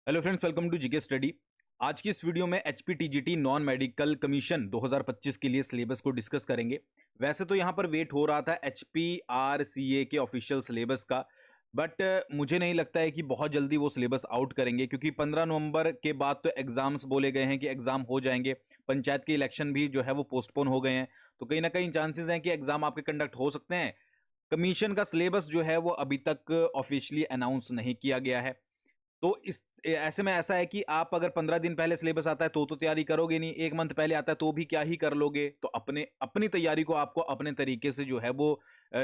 Hello friends, welcome to GK study. आज की इस वीडियो में एचपीटीजीटी नॉन मेडिकल कमीशन 2025 के लिए सिलेबस को डिस्कस करेंगे। वैसे तो यहाँ पर वेट हो रहा था एचपीआरसीए के ऑफिशियल सिलेबस का, बट मुझे नहीं लगता है कि बहुत जल्दी वो सिलेबस आउट करेंगे, क्योंकि 15 नवंबर के बाद तो एग्जाम्स बोले गए हैं कि एग्जाम हो जाएंगे। पंचायत के इलेक्शन भी जो है वो पोस्टपोन हो गए हैं, तो कहीं ना कहीं चांसेस हैं कि एग्जाम आपके कंडक्ट हो सकते हैं। कमीशन का सिलेबस जो है वो अभी तक ऑफिशियली अनाउंस नहीं किया गया है। तो इस ऐसे में ऐसा है कि आप अगर 15 दिन पहले सिलेबस आता है तो तैयारी करोगे नहीं, 1 मंथ पहले आता है तो भी क्या ही कर लोगे। तो अपने अपनी तैयारी को आपको अपने तरीके से जो है वो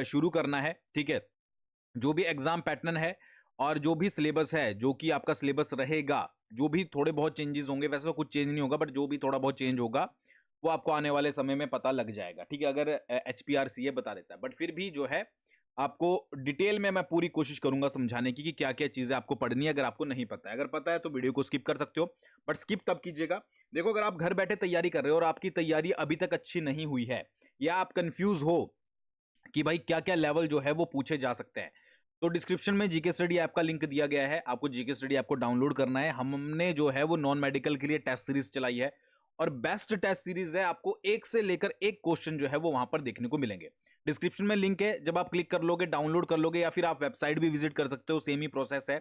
शुरू करना है, ठीक है। जो भी एग्जाम पैटर्न है और जो भी सिलेबस है, जो कि आपका सिलेबस रहेगा, जो भी थोड़े बहुत चेंजेस होंगे, वैसे तो कुछ चेंज नहीं होगा, बट जो भी थोड़ा बहुत चेंज होगा वो आपको आने वाले समय में पता लग जाएगा, ठीक है। अगर एचपीआरसीए बता देता है, बट फिर भी जो है आपको डिटेल में मैं पूरी कोशिश करूंगा समझाने की कि क्या क्या चीजें आपको पढ़नी है। अगर आपको नहीं पता है, अगर पता है तो वीडियो को स्किप कर सकते हो, बट स्किप तब कीजिएगा। देखो, अगर आप घर बैठे तैयारी कर रहे हो और आपकी तैयारी अभी तक अच्छी नहीं हुई है, या आप कंफ्यूज हो कि भाई क्या क्या लेवल जो है वो पूछे जा सकते हैं, तो डिस्क्रिप्शन में जीके स्टडी ऐप का लिंक दिया गया है। आपको जीके स्टडी ऐप को डाउनलोड करना है। हमने जो है वो नॉन मेडिकल के लिए टेस्ट सीरीज चलाई है, और बेस्ट टेस्ट सीरीज है। आपको एक से लेकर एक क्वेश्चन जो है वो वहां पर देखने को मिलेंगे। डिस्क्रिप्शन में लिंक है, जब आप क्लिक कर लोगे, डाउनलोड कर लोगे, या फिर आप वेबसाइट भी विजिट कर सकते हो, सेम ही प्रोसेस है।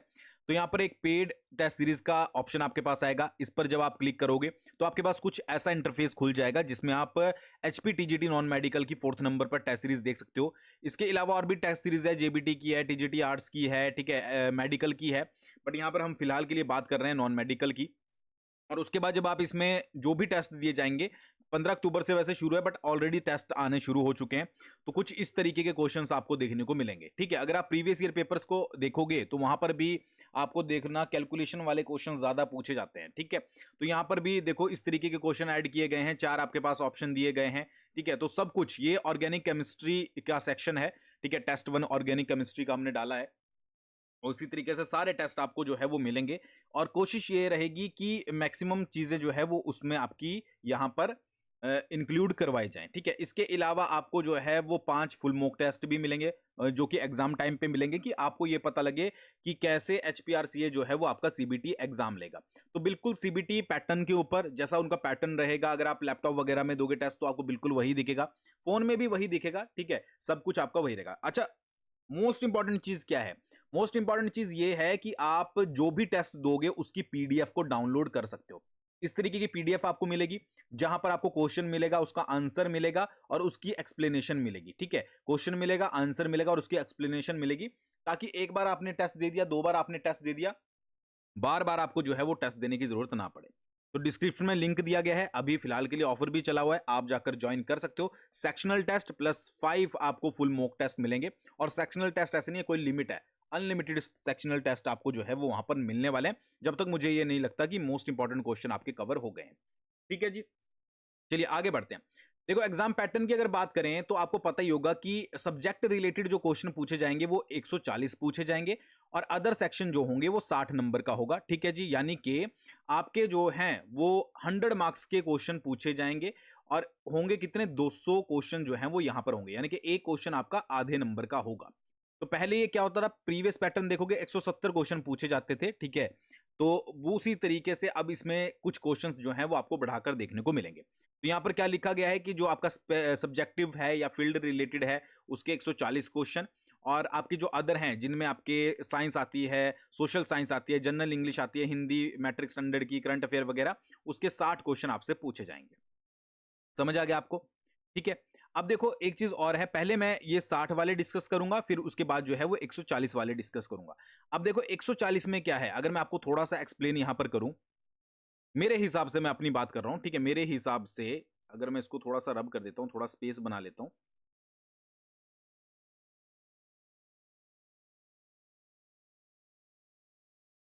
तो यहाँ पर एक पेड टेस्ट सीरीज का ऑप्शन आपके पास आएगा। इस पर जब आप क्लिक करोगे तो आपके पास कुछ ऐसा इंटरफेस खुल जाएगा जिसमें आप एचपीटीजीटी नॉन मेडिकल की 4th नंबर पर टेस्ट सीरीज देख सकते हो। इसके अलावा और भी टेस्ट सीरीज है, जेबीटी की है, टीजीटी आर्ट्स की है, ठीक है, मेडिकल की है, बट यहाँ पर हम फिलहाल के लिए बात कर रहे हैं नॉन मेडिकल की। और उसके बाद जब आप इसमें जो भी टेस्ट दिए जाएंगे, 15 अक्टूबर से वैसे शुरू है, बट ऑलरेडी टेस्ट आने शुरू हो चुके हैं, तो कुछ इस तरीके के क्वेश्चंस आपको देखने को मिलेंगे, ठीक है। अगर आप प्रीवियस ईयर पेपर्स को देखोगे तो वहां पर भी आपको देखना कैलकुलेशन वाले क्वेश्चन ज्यादा पूछे जाते हैं, ठीक है। तो यहां पर भी देखो इस तरीके के क्वेश्चन ऐड किए गए हैं, 4 आपके पास ऑप्शन दिए गए हैं, ठीक है। तो सब कुछ ये ऑर्गेनिक केमिस्ट्री का सेक्शन है, ठीक है। टेस्ट 1 ऑर्गेनिक केमिस्ट्री का हमने डाला है। उसी तरीके से सारे टेस्ट आपको जो है वो मिलेंगे, और कोशिश ये रहेगी कि मैक्सिमम चीजें जो है वो उसमें आपकी यहाँ पर इंक्लूड करवाए जाएं, ठीक है। इसके अलावा आपको जो है वो 5 फुल मॉक टेस्ट भी मिलेंगे, जो कि एग्जाम टाइम पे मिलेंगे, कि आपको ये पता लगे कि कैसे एचपीआरसीए जो है वो आपका सीबीटी एग्जाम लेगा। तो बिल्कुल सीबीटी पैटर्न के ऊपर, जैसा उनका पैटर्न रहेगा, अगर आप लैपटॉप वगैरह में दोगे टेस्ट तो आपको बिल्कुल वही दिखेगा, फोन में भी वही दिखेगा, ठीक है। सब कुछ आपका वही रहेगा। अच्छा, मोस्ट इंपॉर्टेंट चीज क्या है? मोस्ट इंपॉर्टेंट चीज ये है कि आप जो भी टेस्ट दोगे उसकी पीडीएफ को डाउनलोड कर सकते हो। इस तरीके की पीडीएफ आपको मिलेगी, जहां पर आपको क्वेश्चन मिलेगा, उसका आंसर मिलेगा और उसकी एक्सप्लेनेशन मिलेगी, ठीक है। क्वेश्चन मिलेगा, आंसर मिलेगा और उसकी एक्सप्लेनेशन मिलेगी, ताकि एक बार आपने टेस्ट दे दिया, 2 बार आपने टेस्ट दे दिया, बार बार आपको जो है वो टेस्ट देने की जरूरत ना पड़े। तो डिस्क्रिप्शन में लिंक दिया गया है, अभी फिलहाल के लिए ऑफर भी चला हुआ है, आप जाकर ज्वाइन कर सकते हो। सेक्शनल टेस्ट प्लस 5 आपको फुल मॉक टेस्ट मिलेंगे, और सेक्शनल टेस्ट ऐसे नहीं है कोई लिमिट है, अनलिमिटेड सेक्शनल टेस्ट आपको जो है वो वहां पर मिलने वाले हैं, जब तक मुझे ये नहीं लगता कि मोस्ट इंपॉर्टेंट क्वेश्चन आपके कवर हो गए हैं, ठीक है जी। चलिए आगे बढ़ते हैं। देखो, एग्जाम पैटर्न की अगर बात करें तो आपको पता ही होगा कि सब्जेक्ट रिलेटेड जो क्वेश्चन पूछे जाएंगे वो 140 पूछे जाएंगे, और अदर सेक्शन जो होंगे वो 60 नंबर का होगा, ठीक है जी। यानी कि आपके जो हैं वो 100 मार्क्स के क्वेश्चन पूछे जाएंगे, और होंगे कितने, 200 क्वेश्चन जो हैं वो यहां पर होंगे, यानी कि एक क्वेश्चन आपका आधे नंबर का होगा। तो पहले ये क्या होता था, प्रीवियस पैटर्न देखोगे 170 क्वेश्चन पूछे जाते थे, ठीक है। तो वो उसी तरीके से अब इसमें कुछ क्वेश्चंस जो हैं वो आपको बढ़ाकर देखने को मिलेंगे। तो यहाँ पर क्या लिखा गया है कि जो आपका सब्जेक्टिव है या फील्ड रिलेटेड है उसके 140 क्वेश्चन, और आपके जो अदर हैं जिनमें आपके साइंस आती है, सोशल साइंस आती है, जनरल इंग्लिश आती है, हिंदी मैट्रिक स्टैंडर्ड की, करंट अफेयर वगैरह, उसके 60 क्वेश्चन आपसे पूछे जाएंगे। समझ आ गया आपको? ठीक है। अब देखो एक चीज और है, पहले मैं ये 60 वाले डिस्कस करूंगा, फिर उसके बाद जो है वो 140 वाले डिस्कस करूंगा। अब देखो 140 में क्या है, अगर मैं आपको थोड़ा सा एक्सप्लेन यहां पर करूं, मेरे हिसाब से मैं अपनी बात कर रहा हूं, ठीक है। मेरे हिसाब से अगर मैं इसको थोड़ा सा रब कर देता हूं, थोड़ा स्पेस बना लेता हूं,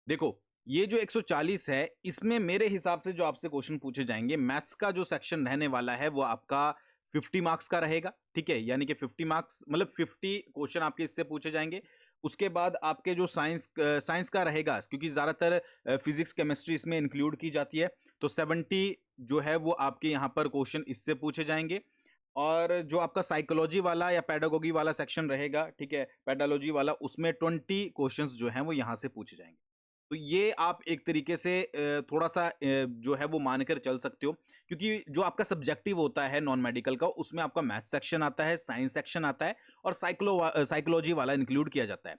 देखो ये जो 140 है, इसमें मेरे हिसाब से जो आपसे क्वेश्चन पूछे जाएंगे, मैथ्स का जो सेक्शन रहने वाला है वो आपका 50 मार्क्स का रहेगा, ठीक है। यानी कि 50 मार्क्स मतलब 50 क्वेश्चन आपके इससे पूछे जाएंगे। उसके बाद आपके जो साइंस का रहेगा, क्योंकि ज्यादातर फिजिक्स केमिस्ट्री इसमें इंक्लूड की जाती है, तो 70 जो है वो आपके यहाँ पर क्वेश्चन इससे पूछे जाएंगे। और जो आपका साइकोलॉजी वाला या पेडागोगी वाला सेक्शन रहेगा, ठीक है, पेडालॉजी वाला, उसमें 20 क्वेश्चंस जो हैं वो यहाँ से पूछे जाएंगे। तो ये आप एक तरीके से थोड़ा-सा जो है वो मान कर चल सकते हो, क्योंकि जो आपका सब्जेक्टिव होता है नॉन मेडिकल का, उसमें आपका मैथ्स सेक्शन आता है, साइंस सेक्शन आता है और साइकोलॉजी वाला इंक्लूड किया जाता है।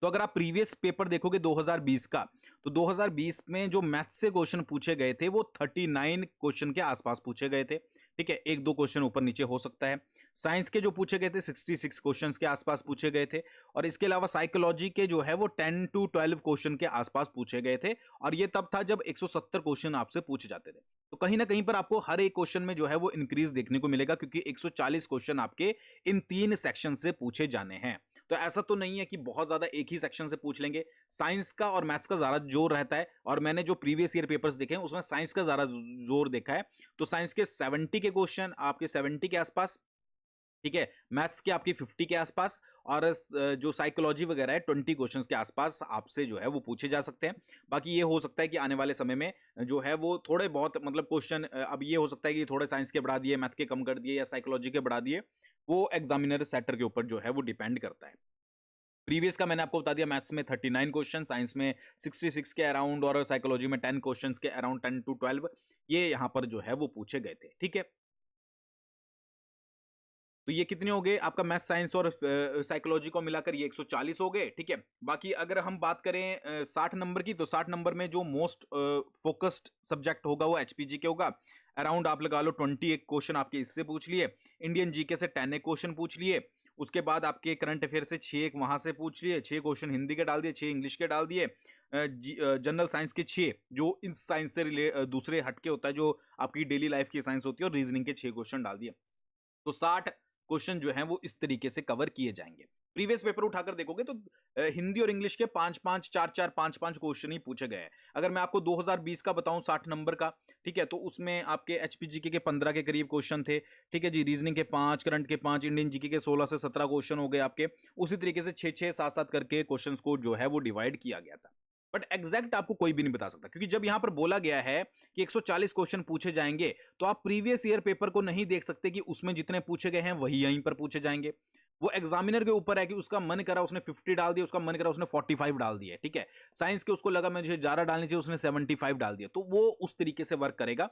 तो अगर आप प्रीवियस पेपर देखोगे 2020 का, तो 2020 में जो मैथ्स से क्वेश्चन पूछे गए थे वो 39 क्वेश्चन के आसपास पूछे गए थे। ठीक है, 1-2 क्वेश्चन ऊपर नीचे हो सकता है। साइंस के जो पूछे गए थे 66 क्वेश्चंस के आसपास पूछे गए थे और इसके अलावा साइकोलॉजी के जो है वो 10 टू 12 क्वेश्चन के आसपास पूछे गए थे और ये तब था जब 170 क्वेश्चन आपसे पूछे जाते थे। तो कहीं न कहीं पर आपको हर एक क्वेश्चन में जो है वो इंक्रीज़ देखने को मिलेगा, क्योंकि 140 क्वेश्चन आपके इन 3 सेक्शन से पूछे जाने हैं। तो ऐसा तो नहीं है कि बहुत ज़्यादा एक ही सेक्शन से पूछ लेंगे। साइंस का और मैथ्स का ज़्यादा जोर रहता है और मैंने जो प्रीवियस ईयर पेपर्स देखे हैं उसमें साइंस का ज़्यादा जोर देखा है। तो साइंस के 70 के क्वेश्चन आपके 70 के आसपास, ठीक है? मैथ्स के आपके 50 के आसपास और जो साइकोलॉजी वगैरह है 20 क्वेश्चंस के आसपास आपसे जो है वो पूछे जा सकते हैं। बाकी ये हो सकता है कि आने वाले समय में जो है वो थोड़े बहुत मतलब क्वेश्चन अब ये हो सकता है कि थोड़े साइंस के बढ़ा दिए, मैथ के कम कर दिए या साइकोलॉजी के बढ़ा दिए। वो एग्जामिनर सेटर के ऊपर जो है वो डिपेंड करता है। प्रीवियस का मैंने आपको बता दिया, मैथ्स में 39 क्वेश्चन, साइंस में 66 के अराउंड और साइकोलॉजी में 10 क्वेश्चंस के अराउंड 10 टू 12 ये यहाँ पर जो है वो पूछे गए थे। ठीक है? तो ये कितने हो गए आपका मैथ साइंस और साइकोलॉजी को मिलाकर ये 140 हो गए। ठीक है, बाकी अगर हम बात करें 60 नंबर की, तो 60 नंबर में जो मोस्ट फोकस्ड सब्जेक्ट होगा वो एचपीजी के होगा। अराउंड आप लगा लो 28 क्वेश्चन आपके इससे पूछ लिए, इंडियन जीके से 10 क्वेश्चन पूछ लिए, उसके बाद आपके करंट अफेयर से 6 वहां से पूछ लिए, 6 क्वेश्चन हिंदी के डाल दिए, 6 इंग्लिश के डाल दिए, जनरल साइंस के 6 जो इन साइंस से दूसरे हटके होता है, जो आपकी डेली लाइफ की साइंस होती है, और रीजनिंग के 6 क्वेश्चन डाल दिए। तो 60 क्वेश्चन जो हैं वो इस तरीके से कवर किए जाएंगे। प्रीवियस पेपर उठाकर देखोगे तो हिंदी और इंग्लिश के 5-5, 4-4, 5-5 क्वेश्चन ही पूछे गए हैं। अगर मैं आपको 2020 का बताऊं 60 नंबर का, ठीक है, तो उसमें आपके एचपीजीके के 15 के करीब क्वेश्चन थे। ठीक है जी, रीजनिंग के 5, करंट के 5, इंडियन जीके के 16 से 17 क्वेश्चन हो गए आपके। उसी तरीके से 6-6, 7-7 करके क्वेश्चन को जो है वो डिवाइड किया गया था। बट एग्जैक्ट आपको कोई भी नहीं बता सकता, क्योंकि जब यहां पर बोला गया है कि 140 क्वेश्चन पूछे जाएंगे, तो आप प्रीवियस ईयर पेपर को नहीं देख सकते कि उसमें जितने पूछे गए हैं वही यहीं पर पूछे जाएंगे। वो एग्जामिनर के ऊपर है कि उसका मन करा उसने 50 डाल दिया, उसका मन करा उसने 45 डाल दिया। ठीक है, साइंस के उसको लगा मुझे ज्यादा डालनी चाहिए, उसने 75 डाल दिया। तो वो उस तरीके से वर्क करेगा।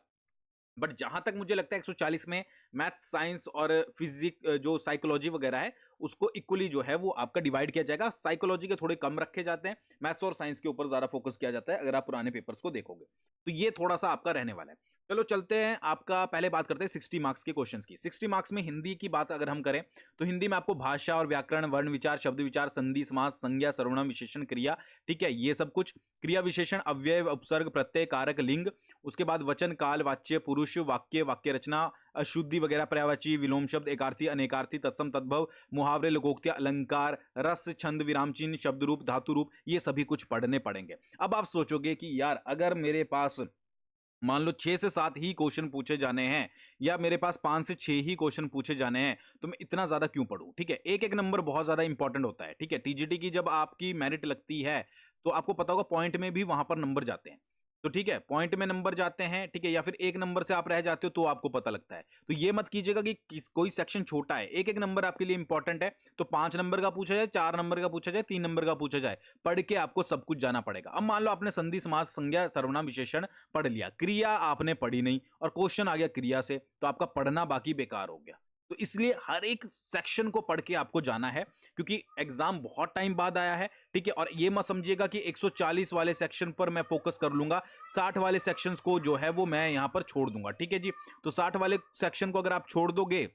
बट जहां तक मुझे लगता है 140 में मैथ, साइंस और फिजिक जो साइकोलॉजी वगैरह है उसको इक्वली जो है वो आपका डिवाइड किया जाएगा। साइकोलॉजी के थोड़े कम रखे जाते हैं, मैथ्स और साइंस के ऊपर ज्यादा फोकस किया जाता है अगर आप पुराने पेपर्स को देखोगे। तो ये थोड़ा सा आपका रहने वाला है। चलो चलते हैं, आपका पहले बात करते हैं 60 मार्क्स के क्वेश्चंस की। 60 मार्क्स में हिंदी की बात अगर हम करें, तो हिंदी में आपको भाषा और व्याकरण, वर्ण विचार, शब्द विचार, संधि, समास, संज्ञा, सर्वनाम, विशेषण, क्रिया, ठीक है, ये सब कुछ, क्रिया विशेषण, अव्यय, उपसर्ग, प्रत्यय, कारक, लिंग, उसके बाद वचन, काल, वाच्य, पुरुष, वाक्य, वाक्य रचना, अशुद्धि वगैरह, पर्यायवाची, विलोम शब्द, एकार्थी, अनेकार्थी, तत्सम, तद्भव, मुहावरे, लोकोक्तियां, अलंकार, रस, छंद, विराम चिन्ह, शब्द रूप, धातु रूप, ये सभी कुछ पढ़ने पड़ेंगे। अब आप सोचोगे कि यार अगर मेरे पास मान लो 6 से 7 ही क्वेश्चन पूछे जाने हैं, या मेरे पास 5 से 6 ही क्वेश्चन पूछे जाने हैं, तो मैं इतना ज्यादा क्यों पढूं? ठीक है, एक एक नंबर बहुत ज्यादा इंपॉर्टेंट होता है। ठीक है, टीजीटी की जब आपकी मेरिट लगती है तो आपको पता होगा पॉइंट में भी वहां पर नंबर जाते हैं। तो ठीक है, पॉइंट में नंबर जाते हैं, ठीक है, या फिर एक नंबर से आप रह जाते हो तो आपको पता लगता है। तो ये मत कीजिएगा कि कोई सेक्शन छोटा है, एक एक नंबर आपके लिए इंपॉर्टेंट है, तो 5 नंबर का पूछा जाए, 4 नंबर का पूछा जाए, 3 नंबर का पूछा जाए, पढ़ के आपको सब कुछ जाना पड़ेगा। अब मान लो आपने संधि, समास, संज्ञा, सर्वनाम, विशेषण पढ़ लिया, क्रिया आपने पढ़ी नहीं और क्वेश्चन आ गया क्रिया से, तो आपका पढ़ना बाकी बेकार हो गया। तो इसलिए हर एक सेक्शन को पढ़ के आपको जाना है, क्योंकि एग्जाम बहुत टाइम बाद आया है। ठीक है, और ये मत समझिएगा कि 140 वाले सेक्शन पर मैं फोकस कर लूंगा, 60 वाले सेक्शंस को जो है वो मैं यहां पर छोड़ दूंगा। ठीक है जी, तो 60 वाले सेक्शन को अगर आप छोड़ दोगे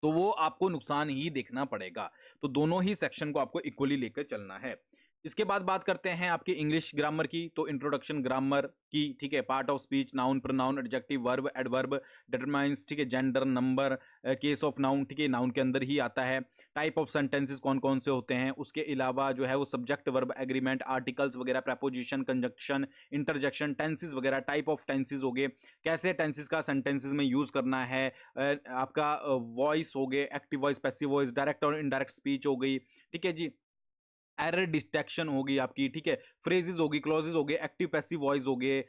तो वो आपको नुकसान ही देखना पड़ेगा। तो दोनों ही सेक्शन को आपको इक्वली लेकर चलना है। इसके बाद बात करते हैं आपके इंग्लिश ग्रामर की, तो इंट्रोडक्शन ग्रामर की, ठीक है, part of speech, noun, pronoun, adjective, verb, adverb, determines, ठीक है, gender, number, case of noun, ठीक है, नाउन के अंदर ही आता है। टाइप ऑफ सेंटेंसेस कौन कौन से होते हैं, उसके अलावा जो है वो सब्जेक्ट, वर्ब, एग्रीमेंट, आर्टिकल्स वगैरह, प्रपोजिशन, कंजक्शन, इंटरजेक्शन, टेंसेस वगैरह, टाइप ऑफ टेंसेस हो गए, कैसे टेंसेस का सेंटेंसेस में यूज करना है, आपका वॉइस हो गए, active voice, passive voice, direct और इनडायरेक्ट स्पीच हो गई। ठीक है जी, एरर डिटेक्शन होगी आपकी, ठीक है, फ्रेजेस होगी, क्लॉजेस हो गए, एक्टिव पैसिव वॉइस हो गए,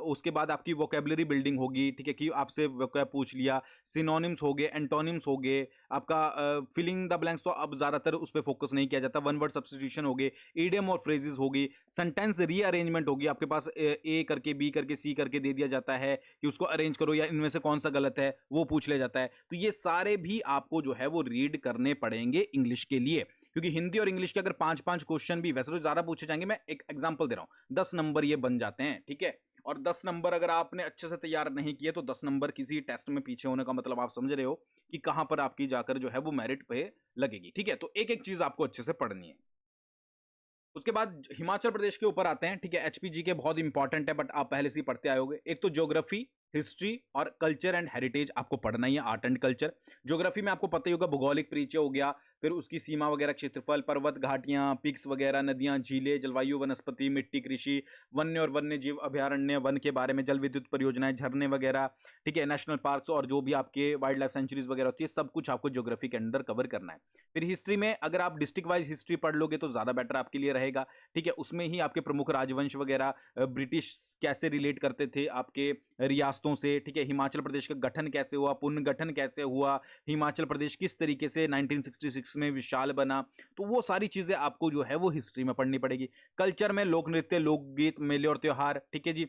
उसके बाद आपकी वोकेबलरी बिल्डिंग होगी, ठीक है, कि आपसे वोकैब पूछ लिया, सिनोनिम्स हो गए, एंटोनिम्स हो गए, आपका फिलिंग द ब्लैंक्स तो अब ज्यादातर उस पर फोकस नहीं किया जाता, वन वर्ड सब्स्टिट्यूशन हो गए, ईडियम और फ्रेजेस होगी, सेंटेंस रीअरेंजमेंट होगी, आपके पास ए करके बी करके सी करके दे दिया जाता है कि उसको अरेंज करो या इनमें से कौन सा गलत है वो पूछ लिया जाता है। तो ये सारे भी आपको जो है वो रीड करने पड़ेंगे इंग्लिश के लिए, क्योंकि हिंदी और इंग्लिश के अगर 5-5 क्वेश्चन भी, वैसे तो ज्यादा पूछे जाएंगे, मैं एक एग्जांपल दे रहा हूं, 10 नंबर ये बन जाते हैं, ठीक है। और 10 नंबर अगर आपने अच्छे से तैयार नहीं किए तो 10 नंबर किसी टेस्ट में पीछे होने का मतलब आप समझ रहे हो कि कहां पर आपकी जाकर जो है वो मेरिट पे लगेगी, ठीक है। तो एक एक चीज आपको अच्छे से पढ़नी है। उसके बाद हिमाचल प्रदेश के ऊपर आते हैं, ठीक है। एचपीजी के बहुत इंपॉर्टेंट है, बट आप पहले से ही पढ़ते आए होगे। एक तो ज्योग्राफी, हिस्ट्री और कल्चर एंड हेरिटेज आपको पढ़ना ही है, आर्ट एंड कल्चर। ज्योग्राफी में आपको पता ही होगा, भौगोलिक परिचय हो गया, फिर उसकी सीमा वगैरह, क्षेत्रफल, पर्वत, घाटियां, पिक्स वगैरह, नदियां, झीलें, जलवायु, वनस्पति, मिट्टी, कृषि, वन्य और वन्य जीव अभ्यारण्य, वन के बारे में, जल विद्युत परियोजनाएं, झरने वगैरह, ठीक है, नेशनल पार्क्स और जो भी आपके वाइल्ड लाइफ सेंचुरीज वगैरह होती है, सब कुछ आपको ज्योग्राफी के अंदर कवर करना है। फिर हिस्ट्री में अगर आप डिस्ट्रिक्ट वाइज हिस्ट्री पढ़ लोगे तो ज्यादा बेटर आपके लिए रहेगा, ठीक है। उसमें ही आपके प्रमुख राजवंश वगैरह, ब्रिटिश कैसे रिलेट करते थे आपके रियासतों से, ठीक है, हिमाचल प्रदेश का गठन कैसे हुआ, पुनर्गठन कैसे हुआ, हिमाचल प्रदेश किस तरीके से 1966 में विशाल बना, तो वो सारी चीजें आपको जो है वो हिस्ट्री में पढ़नी पड़ेगी। कल्चर में लोक नृत्य, लोकगीत, मेले और त्योहार, ठीक है जी,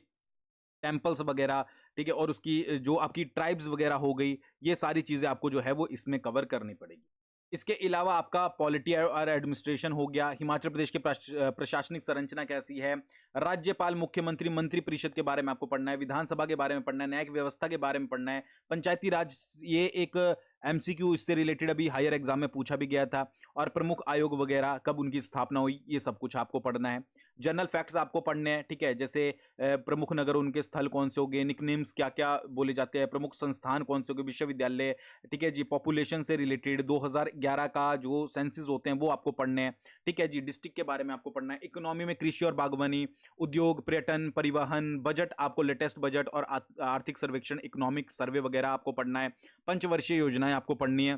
टेम्पल्स वगैरह, ठीक है, और उसकी जो आपकी ट्राइब्स वगैरह हो गई, ये सारी चीजें आपको जो है वो इसमें कवर करनी पड़ेगी। इसके अलावा आपका पॉलिटी और एडमिनिस्ट्रेशन हो गया, हिमाचल प्रदेश की प्रशासनिक संरचना कैसी है, राज्यपाल, मुख्यमंत्री, मंत्री परिषद के बारे में आपको पढ़ना है, विधानसभा के बारे में पढ़ना है, न्यायिक व्यवस्था के बारे में पढ़ना है, पंचायती राज, ये एक एमसीक्यू इससे रिलेटेड अभी हायर एग्जाम में पूछा भी गया था, और प्रमुख आयोग वगैरह कब उनकी स्थापना हुई, ये सब कुछ आपको पढ़ना है। जनरल फैक्ट्स आपको पढ़ने हैं, ठीक है, जैसे प्रमुख नगर, उनके स्थल कौन से हो गए, निकनेम्स क्या क्या बोले जाते हैं, प्रमुख संस्थान कौन से हो गए, विश्वविद्यालय, ठीक है जी, पॉपुलेशन से रिलेटेड 2011 का जो सेंसिस होते हैं वो आपको पढ़ने हैं, ठीक है जी, डिस्ट्रिक्ट के बारे में आपको पढ़ना है। इकोनॉमी में कृषि और बागवानी, उद्योग, पर्यटन, परिवहन, बजट, आपको लेटेस्ट बजट और आर्थिक सर्वेक्षण, इकोनॉमिक सर्वे वगैरह आपको पढ़ना है। पंचवर्षीय योजनाएं आपको पढ़नी है।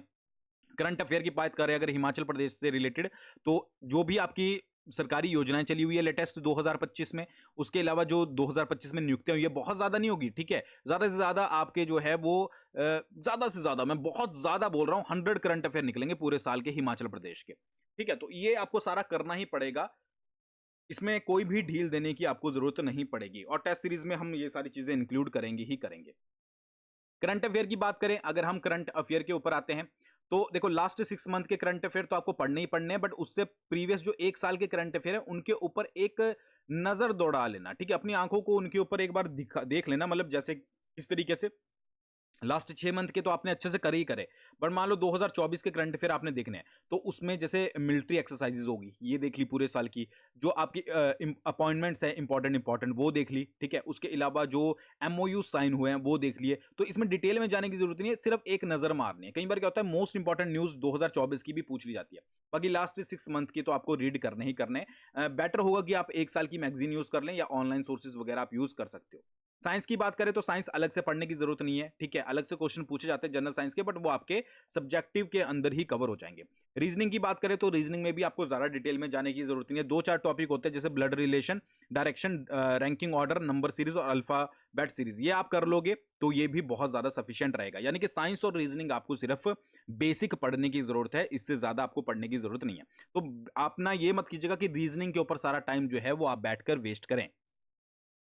करंट अफेयर की बात करें अगर हिमाचल प्रदेश से रिलेटेड, तो जो भी आपकी सरकारी योजनाएं चली हुई है लेटेस्ट 2025 में, उसके अलावा जो 2025 में नियुक्तियां हुई है, बहुत ज्यादा नहीं होगी, ठीक है, ज्यादा से ज्यादा आपके जो है वो ज्यादा से ज्यादा, मैं बहुत ज्यादा बोल रहा हूं, 100 करंट अफेयर निकलेंगे पूरे साल के हिमाचल प्रदेश के, ठीक है। तो ये आपको सारा करना ही पड़ेगा, इसमें कोई भी ढील देने की आपको जरूरत नहीं पड़ेगी, और टेस्ट सीरीज में हम ये सारी चीजें इंक्लूड करेंगे ही करेंगे। करंट अफेयर की बात करें, अगर हम करंट अफेयर के ऊपर आते हैं, तो देखो लास्ट 6 मंथ के करंट अफेयर तो आपको पढ़ने ही पढ़ने हैं, बट उससे प्रीवियस जो एक साल के करंट अफेयर है उनके ऊपर एक नजर दौड़ा लेना, ठीक है, अपनी आंखों को उनके ऊपर एक बार देख लेना, मतलब जैसे इस तरीके से लास्ट 6 मंथ के तो आपने अच्छे से करे ही करे, बट मान लो 2024 के करंट अफेयर आपने देखने हैं, तो उसमें जैसे मिलिट्री एक्सरसाइजेज होगी, ये देख ली पूरे साल की, जो आपकी अपॉइंटमेंट्स है इंपॉर्टेंट इंपॉर्टेंट वो देख ली, ठीक है, उसके अलावा जो एमओयू साइन हुए हैं वो देख लिए। तो इसमें डिटेल में जाने की जरूरत नहीं है, सिर्फ एक नजर मारनी है। कई बार क्या होता है, मोस्ट इंपॉर्टेंट न्यूज 2024 की भी पूछ ली जाती है, बाकी लास्ट 6 मंथ की तो आपको रीड करने ही करने। बेटर होगा कि आप एक साल की मैगजीन यूज कर लें, या ऑनलाइन सोर्सेज वगैरह आप यूज कर सकते हो। साइंस की बात करें तो साइंस अलग से पढ़ने की जरूरत नहीं है, ठीक है, अलग से क्वेश्चन पूछे जाते हैं जनरल साइंस के, बट वो आपके सब्जेक्टिव के अंदर ही कवर हो जाएंगे। रीजनिंग की बात करें तो रीजनिंग में भी आपको ज्यादा डिटेल में जाने की जरूरत नहीं है, 2-4 टॉपिक होते हैं, जैसे blood relation, direction, ranking order, number series और अल्फाबेट सीरीज, ये आप कर लोगे तो ये भी बहुत ज्यादा सफिशिएंट रहेगा। यानी कि साइंस और रीजनिंग आपको सिर्फ बेसिक पढ़ने की जरूरत है, इससे ज्यादा आपको पढ़ने की जरूरत नहीं है। तो आप ना ये मत कीजिएगा कि रीजनिंग के ऊपर सारा टाइम जो है वो आप बैठकर वेस्ट करें,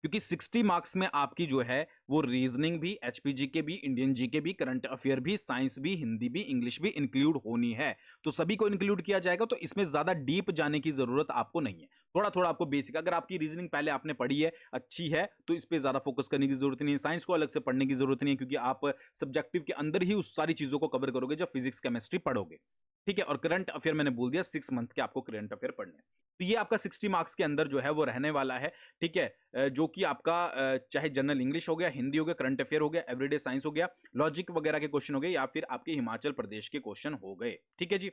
क्योंकि 60 मार्क्स में आपकी जो है वो रीजनिंग भी, एचपीजी के भी, इंडियन जी के भी, करंट अफेयर भी, साइंस भी, हिंदी भी, इंग्लिश भी इंक्लूड होनी है। तो सभी को इंक्लूड किया जाएगा, तो इसमें ज्यादा डीप जाने की जरूरत आपको नहीं है, थोड़ा थोड़ा आपको बेसिक, अगर आपकी रीजनिंग पहले आपने पढ़ी है, अच्छी है, तो इस पर ज्यादा फोकस करने की जरूरत नहीं है। साइंस को अलग से पढ़ने की जरूरत नहीं है, क्योंकि आप सब्जेक्टिव के अंदर ही उस सारी चीजों को कवर करोगे जब फिजिक्स केमिस्ट्री पढ़ोगे, ठीक है। और करंट अफेयर मैंने बोल दिया 6 मंथ के आपको करंट अफेयर पढ़ने हैं। तो ये आपका 60 मार्क्स के अंदर जो है वो रहने वाला है, ठीक है, जो कि आपका चाहे जनरल इंग्लिश हो गया, हिंदी हो गया, करंट अफेयर हो गया, एवरीडे साइंस हो गया, लॉजिक वगैरह के क्वेश्चन हो गए, या फिर आपके हिमाचल प्रदेश के क्वेश्चन हो गए, ठीक है जी।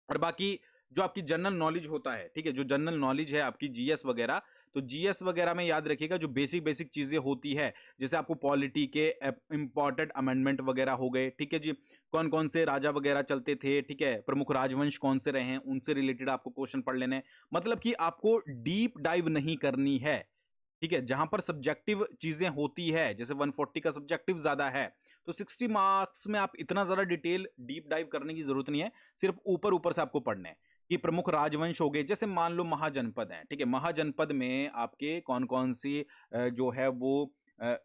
और बाकी जो आपकी जनरल नॉलेज होता है, ठीक है, जो जनरल नॉलेज है आपकी जीएस वगैरह, तो जीएस वगैरह में याद रखिएगा जो बेसिक बेसिक चीजें होती है, जैसे आपको पॉलिटी के इंपॉर्टेंट अमेंडमेंट वगैरह हो गए, ठीक है जी, कौन कौन से राजा वगैरह चलते थे, ठीक है, प्रमुख राजवंश कौन से रहे हैं, उनसे रिलेटेड आपको क्वेश्चन पढ़ लेने हैं। मतलब कि आपको डीप डाइव नहीं करनी है, ठीक है, जहां पर सब्जेक्टिव चीजें होती है, जैसे 140 का सब्जेक्टिव ज्यादा है, तो 60 मार्क्स में आप इतना ज्यादा डिटेल डीप डाइव करने की जरूरत नहीं है, सिर्फ ऊपर ऊपर से आपको पढ़ना है कि प्रमुख राजवंश हो गए, जैसे मान लो महाजनपद है, ठीक है, महाजनपद में आपके कौन कौन सी जो है वो अ,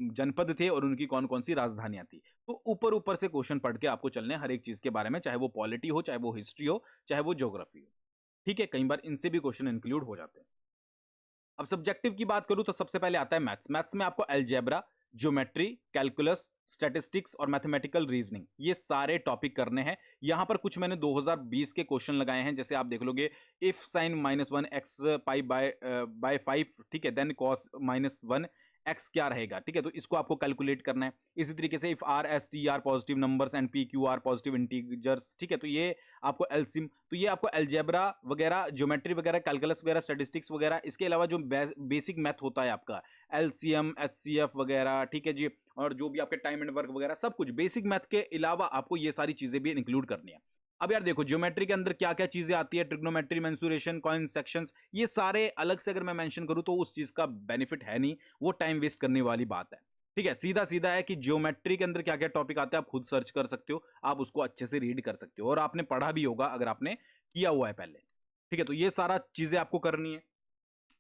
जनपद थे और उनकी कौन कौन सी राजधानियां थी। तो ऊपर ऊपर से क्वेश्चन पढ़ के आपको चलने हैं हर एक चीज के बारे में, चाहे वो पॉलिटी हो, चाहे वो हिस्ट्री हो, चाहे वो ज्योग्राफी हो, ठीक है, कई बार इनसे भी क्वेश्चन इंक्लूड हो जाते हैं। अब सब्जेक्टिव की बात करूं तो सबसे पहले आता है मैथ्स। मैथ्स में आपको अलजेब्रा, ज्योमेट्री, कैलकुलस, स्टैटिस्टिक्स और मैथमेटिकल रीजनिंग, ये सारे टॉपिक करने हैं। यहां पर कुछ मैंने 2020 के क्वेश्चन लगाए हैं, जैसे आप देख लोगे if sine -1 x pi by 5, ठीक है, देन कॉस -1 एक्स क्या रहेगा, ठीक है, तो इसको आपको कैलकुलेट करना है। इसी तरीके से if R S T R positive numbers and P Q R positive integers, ठीक है, तो ये आपको एलसीएम, तो ये आपको अलजेब्रा वगैरह, ज्योमेट्री वगैरह, कैलकुलस वगैरह, स्टैटिस्टिक्स वगैरह, इसके अलावा जो बेसिक मैथ होता है आपका एलसीएम, एचसीएफ वगैरह, ठीक है जी, और जो भी आपके टाइम एंड वर्क वगैरह, सब कुछ बेसिक मैथ के अलावा आपको ये सारी चीजें भी इंक्लूड करनी है। अब यार देखो ज्योमेट्री के अंदर क्या क्या चीजें आती है, ट्रिग्नोमेट्री, मेंसुरेशन, कॉइन सेक्शंस, ये सारे अलग से अगर मैं मेंशन करूं तो उस चीज का बेनिफिट है नहीं, वो टाइम वेस्ट करने वाली बात है, ठीक है। सीधा सीधा है कि ज्योमेट्री के अंदर क्या क्या टॉपिक आते हैं आप खुद सर्च कर सकते हो, आप उसको अच्छे से रीड कर सकते हो, और आपने पढ़ा भी होगा अगर आपने किया हुआ है पहले, ठीक है, तो ये सारा चीजें आपको करनी है।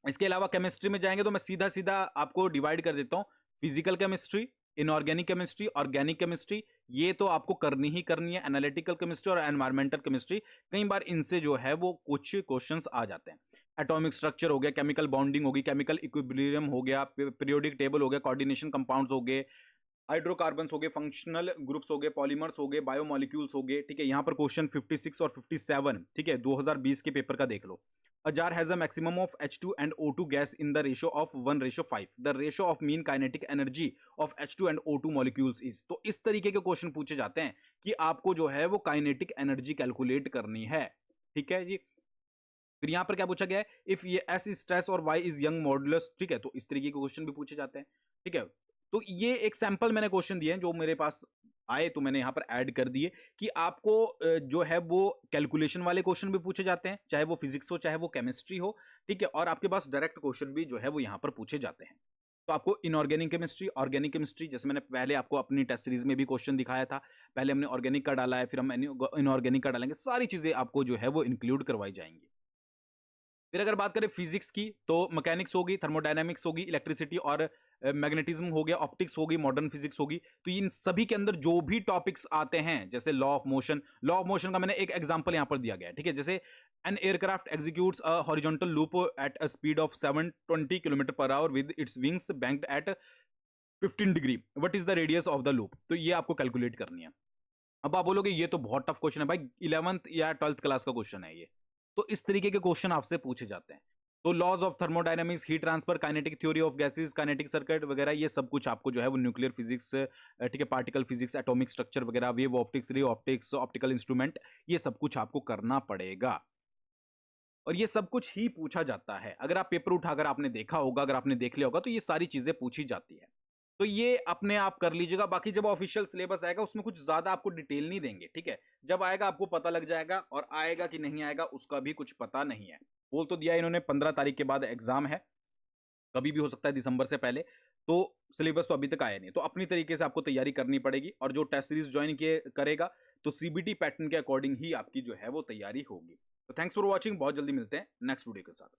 इसके अलावा केमिस्ट्री में जाएंगे तो मैं सीधा सीधा आपको डिवाइड कर देता हूं, physical chemistry, inorganic chemistry, organic chemistry, ये तो आपको करनी ही करनी है। एनालिटिकल केमिस्ट्री और एनवायरमेंटल केमिस्ट्री, कई बार इनसे जो है वो कुछ क्वेश्चंस आ जाते हैं। एटॉमिक स्ट्रक्चर हो गया, केमिकल बॉन्डिंग होगी, केमिकल इक्विलिब्रियम हो गया, पीरियोडिक टेबल हो गया, कोऑर्डिनेशन कंपाउंड्स हो गए, हाइड्रोकार्बन्स हो गए, फंक्शनल ग्रुप्स हो गए, पॉलीमर्स हो गए, बायोमोलिक्यूल्स हो गए, ठीक है। यहां पर क्वेश्चन 56 और 57, ठीक है, 2020 के पेपर का देख लो। A jar has a maximum of H2 and O2 gas in the ratio of 1:5. The ratio of mean kinetic energy of H2 and O2 molecules is, तो इस तरीके के क्वेश्चन पूछे जाते हैं कि आपको जो है वो काइनेटिक एनर्जी कैलकुलेट करनी है, ठीक है जी। फिर यहां पर क्या पूछा गया है, इफ ये एस इज स्ट्रेस और वाई इज यंग मॉडुलस, ठीक है, तो इस तरीके के क्वेश्चन भी पूछे जाते हैं, ठीक है। तो ये एक सैंपल मैंने क्वेश्चन दिए हैं जो मेरे पास आए, तो मैंने यहां पर ऐड कर दिए कि आपको जो है वो कैलकुलेशन वाले क्वेश्चन भी पूछे जाते हैं, चाहे वो फिजिक्स हो चाहे वो केमिस्ट्री हो, ठीक है, और आपके पास डायरेक्ट क्वेश्चन भी जो है वो यहां पर पूछे जाते हैं। तो आपको इनऑर्गेनिक केमिस्ट्री, ऑर्गेनिक केमिस्ट्री, जैसे मैंने पहले आपको अपनी टेस्ट सीरीज में भी क्वेश्चन दिखाया था, पहले हमने ऑर्गेनिक का डाला है, फिर हम इनऑर्गेनिक का डालेंगे, सारी चीजें आपको जो है वो इंक्लूड करवाई जाएंगी। फिर अगर बात करें फिजिक्स की तो मैकेनिक्स होगी, थर्मोडायनामिक्स होगी, इलेक्ट्रिसिटी और मैग्नेटिज्म हो गया, ऑप्टिक्स होगी, मॉडर्न फिजिक्स होगी। तो इन सभी के अंदर जो भी टॉपिक्स आते हैं, जैसे law of motion, law of motion का मैंने एक एग्जांपल यहां पर दिया गया है, ठीक है, जैसे an aircraft executes a horizontal loop at a speed of 720 kilometre per hour with its wings banked eight 15 degree, what is the radius of the loop, तो ये आपको कैलकुलेट करनी है। अब आप बोलोगे ये तो बहुत टफ क्वेश्चन है भाई, 11th या 12th क्लास का क्वेश्चन है ये, तो इस तरीके के क्वेश्चन आपसे पूछे जाते हैं। तो laws of thermodynamics, heat transfer, kinetic theory of gases, kinetic circuit वगैरह, ये सब कुछ आपको जो है वो न्यूक्लियर फिजिक्स, ठीक है, पार्टिकल फिजिक्स, एटॉमिक स्ट्रक्चर वगैरह, wave optics, ray optics, optical instrument, ये सब कुछ आपको करना पड़ेगा, और ये सब कुछ ही पूछा जाता है। अगर आप पेपर उठाकर आपने देखा होगा, अगर आपने देख लिया होगा, तो ये सारी चीजें पूछी जाती है। तो ये अपने आप कर लीजिएगा। बाकी जब ऑफिशियल सिलेबस आएगा उसमें कुछ ज्यादा आपको डिटेल नहीं देंगे, ठीक है, जब आएगा आपको पता लग जाएगा, और आएगा कि नहीं आएगा उसका भी कुछ पता नहीं है। बोल तो दिया इन्होंने 15 तारीख के बाद एग्जाम है, कभी भी हो सकता है दिसंबर से पहले, तो सिलेबस तो अभी तक आया नहीं, तो अपनी तरीके से आपको तैयारी करनी पड़ेगी, और जो टेस्ट सीरीज ज्वाइन किए करेगा तो सीबीटी पैटर्न के अकॉर्डिंग ही आपकी जो है वो तैयारी होगी। तो थैंक्स फॉर वॉचिंग, बहुत जल्दी मिलते हैं नेक्स्ट वीडियो के साथ।